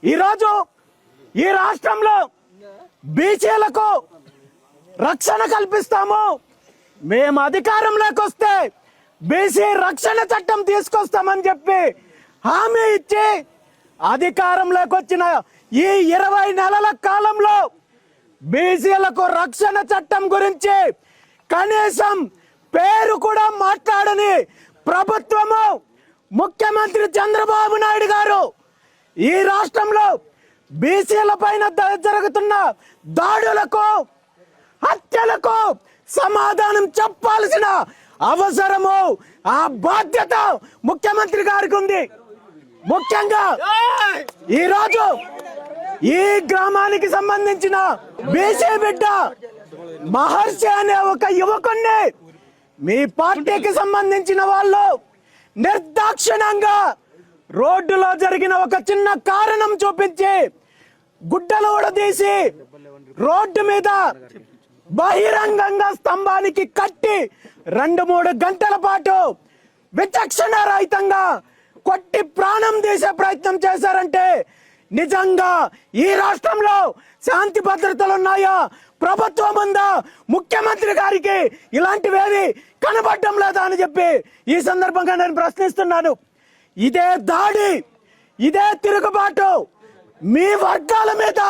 ఈరోజు ఈ రాష్ట్రంలో బీసీలకు రక్షణ కల్పిస్తాము, మేము అధికారంలోకి వస్తే బీసీ రక్షణ చట్టం తీసుకొస్తామని చెప్పి హామీ ఇచ్చి అధికారంలోకి వచ్చిన ఈ 20 నెలల కాలంలో బీసీలకు రక్షణ చట్టం గురించి కనీసం పేరు కూడా మాట్లాడని ప్రభుత్వము ముఖ్యమంత్రి చంద్రబాబు నాయుడు గారు ఈ రాష్ట్రంలో బీసీల పైన జరుగుతున్న దాడులకు, హత్యలకు సమాధానం చెప్పాల్సిన అవసరము, ఆ బాధ్యత ముఖ్యమంత్రి గారికి ఉంది. ముఖ్యంగా ఈరోజు ఈ గ్రామానికి సంబంధించిన బీసీ బిడ్డ మహర్షి అనే ఒక యువకుణ్ణి మీ పార్టీకి సంబంధించిన వాళ్ళు నిర్దాక్షిణ్యంగా రోడ్డులో జరిగిన ఒక చిన్న కారణం చూపించి గుడ్డలు ఊడదీసి రోడ్డు మీద బహిరంగంగా స్తంభానికి కట్టి 2-3 గంటల పాటు విచక్షణ రహితంగా కొట్టి ప్రాణం తీసే ప్రయత్నం చేశారంటే నిజంగా ఈ రాష్ట్రంలో శాంతి భద్రతలు ఉన్నాయా? ప్రభుత్వం ఉందా? ముఖ్యమంత్రి గారికి ఇలాంటివేవి కనబడటం లేదా అని చెప్పి ఈ సందర్భంగా నేను ప్రశ్నిస్తున్నాను. ఇదే దాడి, ఇదే తిరుగుబాటు మీ వర్గాల మీద,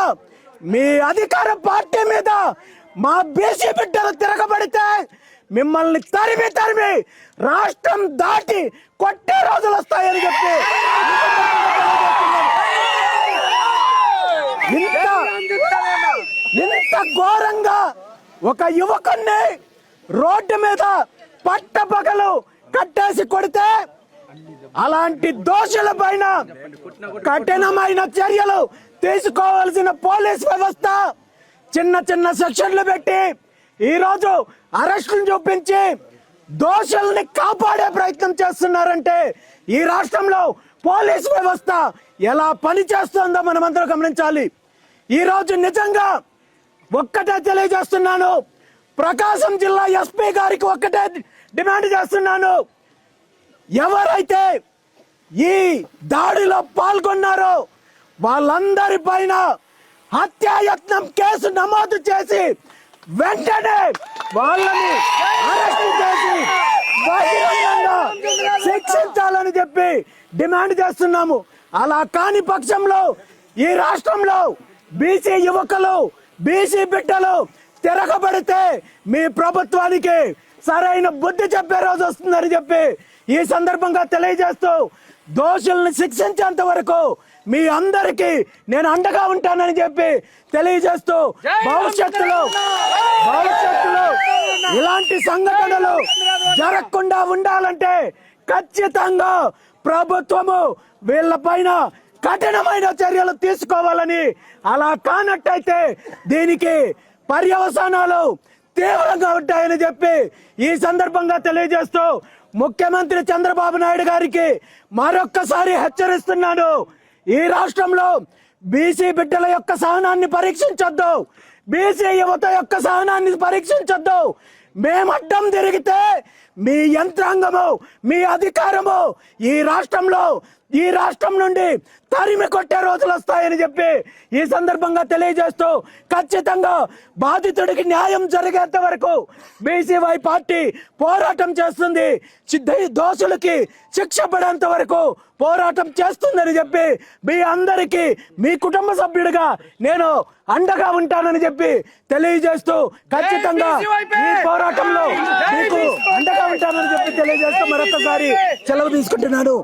మీ అధికార పార్టీ మీద మా బీసీ బిడ్డలు తిరగబడితే మిమ్మల్ని తరిమి తరిమి రాష్ట్రం దాటి కొట్టే రోజులు వస్తాయని చెప్పి ఇంత ఘోరంగా ఒక యువకుణ్ణి రోడ్డు మీద పట్టపగలు కట్టేసి కొడితే అలాంటి దోషుల పైన కఠినమైన చర్యలు తీసుకోవాల్సిన పోలీస్ వ్యవస్థ చిన్న చిన్న సెక్షన్లు పెట్టి ఈరోజు అరెస్టులు చూపించి దోషుల్ని కాపాడే ప్రయత్నం చేస్తున్నారంటే ఈ రాష్ట్రంలో పోలీస్ వ్యవస్థ ఎలా పనిచేస్తుందో మనమందరం గమనించాలి. ఈరోజు నిజంగా ఒక్కటే తెలియజేస్తున్నాను, ప్రకాశం జిల్లా ఎస్పీ గారికి ఒక్కటే డిమాండ్ చేస్తున్నాను. ఎవరైతే ఈ దాడిలో పాల్గొన్నారో వాళ్ళందరి పైన హత్యాయత్నం కేసు నమోదు చేసి వెంటనే వాళ్ళని అరెస్ట్ చేసి బహిరంగంగా శిక్షించాలని చెప్పి డిమాండ్ చేస్తున్నాము. అలా కాని పక్షంలో ఈ రాష్ట్రంలో బీసీ యువకులు, బీసీ బిడ్డలు తిరగబడితే మీ ప్రభుత్వానికి సరైన బుద్ధి చెప్పే రోజు వస్తుందని చెప్పి ఈ సందర్భంగా తెలియజేస్తూ దోషుల్ని శిక్షించేంత వరకు మీ అందరికీ నేను అండగా ఉంటానని చెప్పి తెలియజేస్తూ భవిష్యత్తులో ఇలాంటి సంఘటనలు జరగకుండా ఉండాలంటే ఖచ్చితంగా ప్రభుత్వము వీళ్ళ పైన కఠినమైన చర్యలు తీసుకోవాలని, అలా కానట్టయితే దీనికి పర్యవసానాలు తీవ్రంగా ఉంటాయని చెప్పి ఈ సందర్భంగా తెలియజేస్తూ ముఖ్యమంత్రి చంద్రబాబు నాయుడు గారికి మరొక్కసారి హెచ్చరిస్తున్నాను. ఈ రాష్ట్రంలో బీసీ బిడ్డల యొక్క సహనాన్ని పరీక్షించొద్దు, బీసీ యువత యొక్క సహనాన్ని పరీక్షించొద్దు. మేము అడ్డం తిరిగితే మీ యంత్రాంగము, మీ అధికారము ఈ రాష్ట్రం నుండి తరిమి కొట్టే రోజులు వస్తాయని చెప్పి ఈ సందర్భంగా తెలియజేస్తూ ఖచ్చితంగా బాధితుడికి న్యాయం జరిగేంత వరకు బీసీవై పార్టీ పోరాటం చేస్తుంది. దోషులకి శిక్ష పడేంత వరకు పోరాటం చేస్తుందని చెప్పి మీ అందరికీ మీ కుటుంబ సభ్యుడిగా నేను అండగా ఉంటానని చెప్పి తెలియజేస్తూ ఖచ్చితంగా ఈ పోరాటంలో మీకు అండగా ఉంటానని చెప్పి తెలియజేస్తూ మరొకసారి సెలవు తీసుకుంటున్నాను.